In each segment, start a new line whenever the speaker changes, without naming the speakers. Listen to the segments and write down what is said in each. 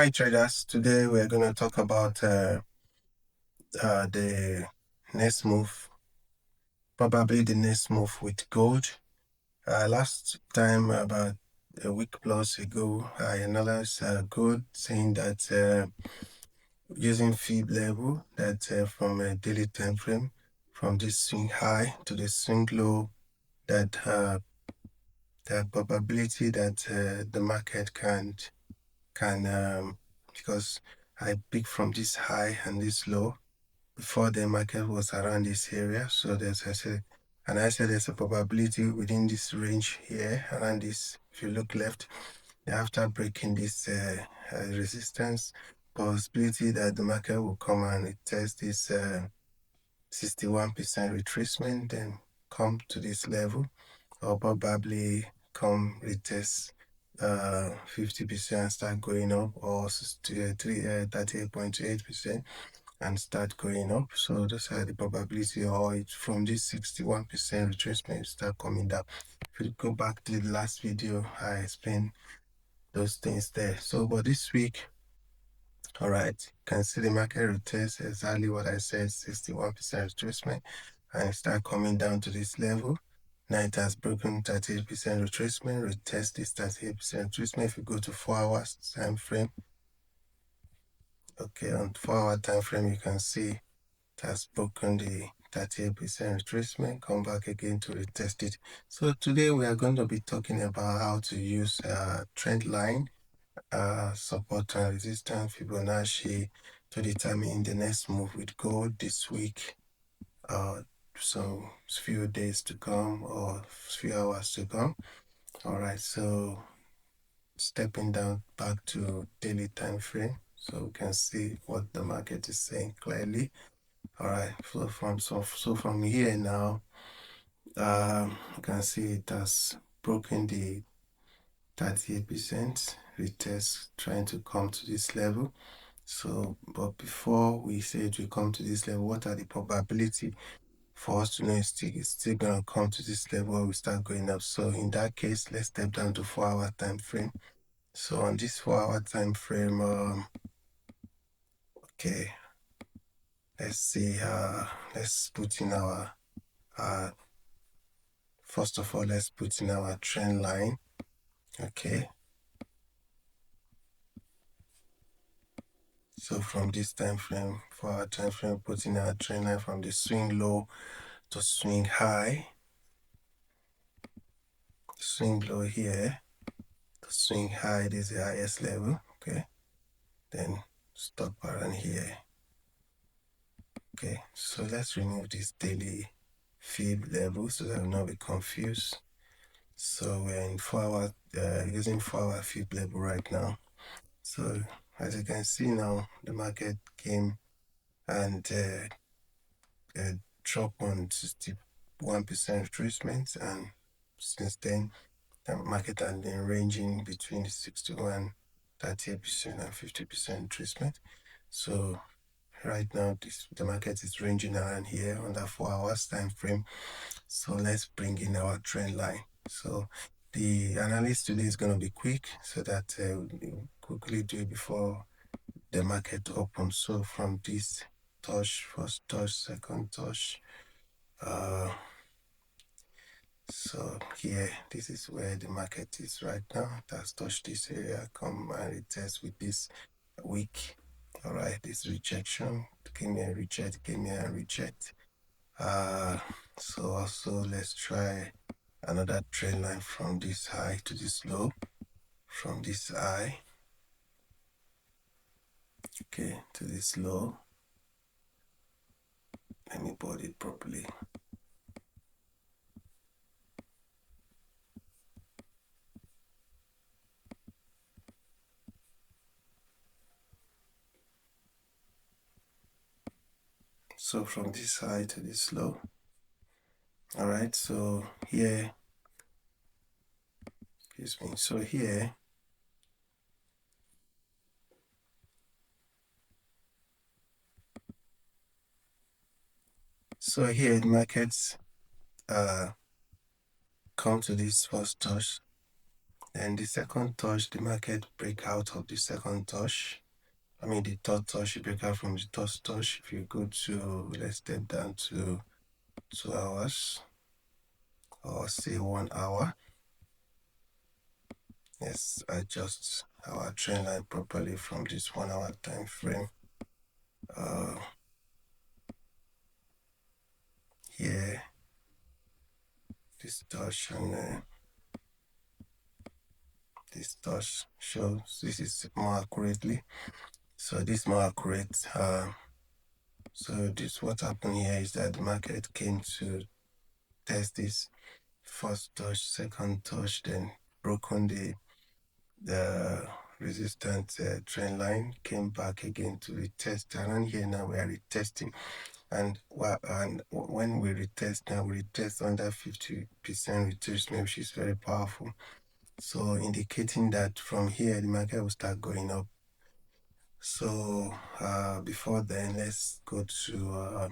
Hi traders, today we're going to talk about the next move, probably the next move with gold. Last time, about a week plus ago, I analyzed gold, saying that using fib level, that from a daily time frame, from this swing high to the swing low, that the probability that the market can because I pick from this high and this low. Before the market was around this area, so I said there's a probability within this range here around this. If you look left, after breaking this resistance, possibility that the market will come and test this 61% retracement, then come to this level, or probably come retest 50% and start going up, or 38.8% and start going up. So those are the probability, or it's from this 61% retracement start coming down. If you go back to the last video, I explained those things there. So but this week, all right, you can see the market retest exactly what I said, 61% retracement, and it start coming down to this level. Now it has broken 38% retracement, retest this 38% retracement. If you go to 4 hours time frame, okay, on 4-hour time frame, you can see it has broken the 38% retracement, come back again to retest it. So today we are going to be talking about how to use trend line, support and resistance, Fibonacci, to determine the next move with gold this week, so few days to come or few hours to come. All right, so stepping down back to daily time frame, so we can see what the market is saying clearly. All right, so from here now, you can see it has broken the 38% retest, trying to come to this level. So, but before we say it will come to this level, what are the probability for us to know it's still gonna come to this level or we start going up? So in that case, let's step down to 4-hour time frame. So on this 4-hour time frame, okay, let's see, let's put in our first of all, let's put in our trend line. Okay, so from this time frame, for our time frame, putting our trend line from the swing low to swing high, swing low here to swing high. This is the highest level. Okay, then stop around here. Okay, so let's remove this daily fib level so that we'll not be confused. So we're in 4-hour, using 4-hour fib level right now. So as you can see now, the market came and dropped on 61% retracement, and since then the market has been ranging between 61, 38% and 50% retracement. So right now the market is ranging around here on that 4 hours time frame. So let's bring in our trend line. So the analysis today is going to be quick, so that we'll quickly do it before the market opens. So from this touch, first touch, second touch, so here, this is where the market is right now. It has touched this area, come and retest with this week. All right, this rejection, give me a reject, give me a reject. So also let's try another trend line from this high to this low, from this high, okay, to this low. Let me board it properly. So from this high to this low. All right, so here, excuse me, so here, the markets come to this first touch, Then the second touch, the market break out of the second touch. I mean the third touch, you break out from the third touch. If you go to, let's step down to 2 hours or say 1 hour. Let's adjust our trend line properly from this 1 hour time frame. Here, this touch and this touch shows this is more accurately. So this more accurate. So this what happened here is that the market came to test this first touch, second touch, then broken the resistance trend line, came back again to retest. Around here now we are retesting, and when we retest now, we retest under 50% retracement, which is very powerful. So indicating that from here the market will start going up. So before then, let's go to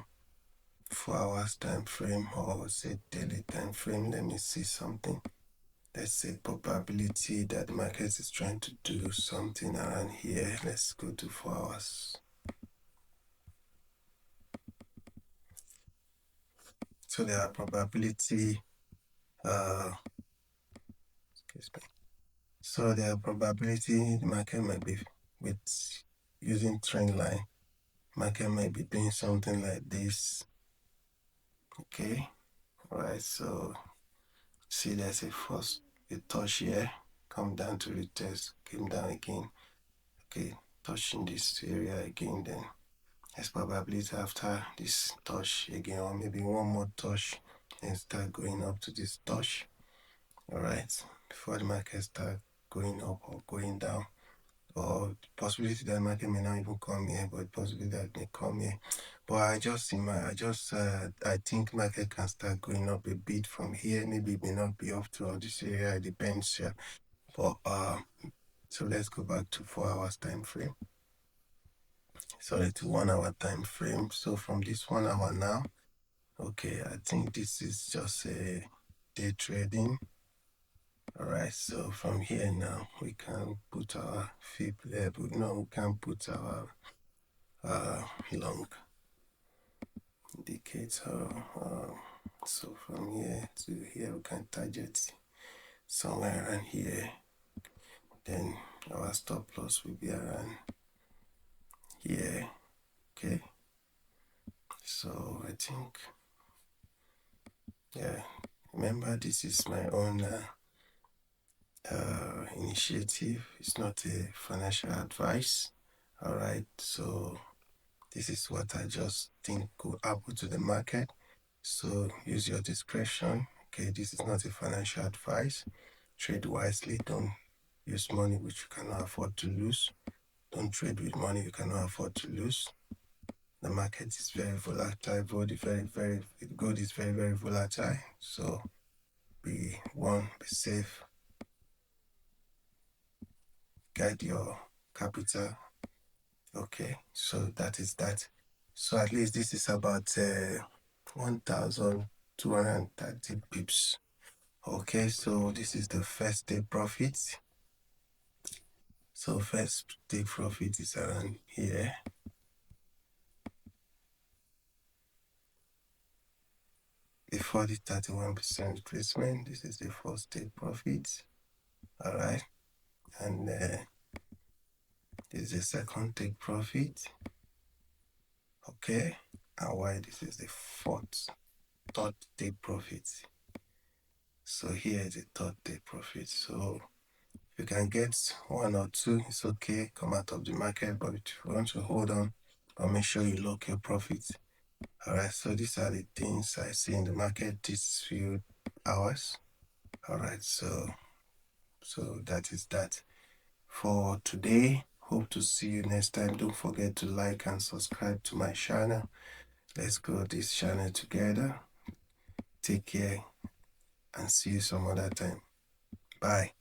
4 hours time frame, or say daily time frame. Let me see something. Let's say probability that the market is trying to do something around here. Let's go to 4 hours. So there are probability excuse me. So there are probability the market might be with using trend line. Market might be doing something like this. Okay. All right, so see there's a touch here, come down to retest, came down again. Okay, touching this area again, then there's probability after this touch again, or maybe one more touch, and start going up to this touch. All right, before the market start going up or going down, or possibility that the market may not even come here, but possibility that it may come here. But I think market can start going up a bit from here. Maybe it may not be up to all this area. It depends. Yeah. But so let's go back to 4 hours time frame. Sorry, to 1 hour time frame. So from this 1 hour now, okay, I think this is just a day trading. All right, so from here now we can put our fib level. No, we can put our long indicator. So from here to here we can target somewhere around here. Then our stop loss will be around here. Okay, so I think, yeah, remember this is my own initiative. It's not a financial advice. All right, so this is what I just think could happen to the market. So use your discretion. Okay, this is not a financial advice. Trade wisely. Don't use money which you cannot afford to lose. Don't trade with money you cannot afford to lose. The market is very volatile. Gold is very, very volatile. So be safe. Guide your capital. Okay, so that is that. So at least this is about 1,230 pips. Okay, so this is the first day profit. So first day profit is around here. Before the 31% retracement, this is the first day profit. All right, and this is the second day profit. Okay, and why this is the third day profit. So here is the third day profit. So you can get one or two, it's okay, come out of the market, but if you want to hold on, but make sure you lock your profits. All right, so these are the things I see in the market these few hours. All right, so that is that for today. Hope to see you next time. Don't forget to like and subscribe to my channel. Let's grow this channel together. Take care and see you some other time. Bye.